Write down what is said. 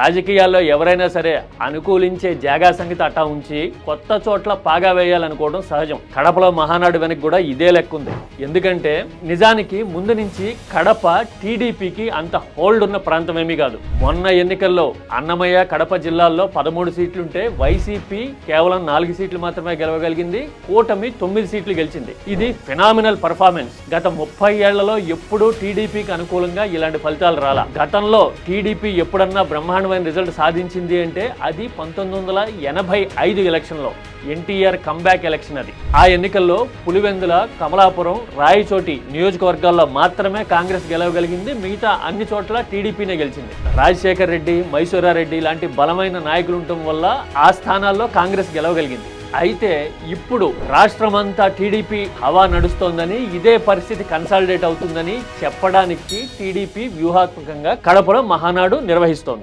రాజకీయాల్లో ఎవరైనా సరే అనుకూలించే జాగా సంగతి అట్టా ఉంచి కొత్త చోట్ల పాగా వేయాలనుకోవడం సహజం. కడపలో మహానాడు వెనక కూడా ఇదే లెక్క ఉంది. ఎందుకంటే నిజానికి ముందు నుంచి కడప టీడీపీకి అంత హోల్డ్ ఉన్న ప్రాంతమేమీ కాదు. మొన్న ఎన్నికల్లో అన్నమయ్య, కడప జిల్లాల్లో 13 సీట్లుంటే వైసీపీ కేవలం 4 సీట్లు మాత్రమే గెలవగలిగింది. కూటమి 9 సీట్లు గెలిచింది. ఇది ఫినామినల్ పర్ఫార్మెన్స్. గత 30 ఏళ్లలో ఎప్పుడూ టీడీపీకి అనుకూలంగా ఇలాంటి ఫలితాలు రాలా. గతంలో టీడీపీ ఎప్పుడన్నా బ్రహ్మాండమైన రిజల్ట్ సాధించింది అంటే అది 1985 ఎలక్షన్లో ఎన్టీఆర్ కంబ్యాక్ ఎలక్షన్. అది ఆ ఎన్నికల్లో పులివెందుల, కమలాపురం, రాయచోటి నియోజకవర్గాల్లో మాత్రమే కాంగ్రెస్ గెలవగలిగింది. మిగతా అన్ని చోట్ల టీడీపీనే గెలిచింది. రాజశేఖర్ రెడ్డి, మైసూరారెడ్డి లాంటి బలమైన నాయకులు ఉండటం వల్ల ఆ స్థానాల్లో కాంగ్రెస్ గెలవగలిగింది. అయితే ఇప్పుడు రాష్ట్రమంతా టీడీపీ హవా నడుస్తోందని, ఇదే పరిస్థితి కన్సాలిడేట్ అవుతుందని చెప్పడానికి టీడీపీ వ్యూహాత్మకంగా కడపలో మహానాడు నిర్వహిస్తోంది.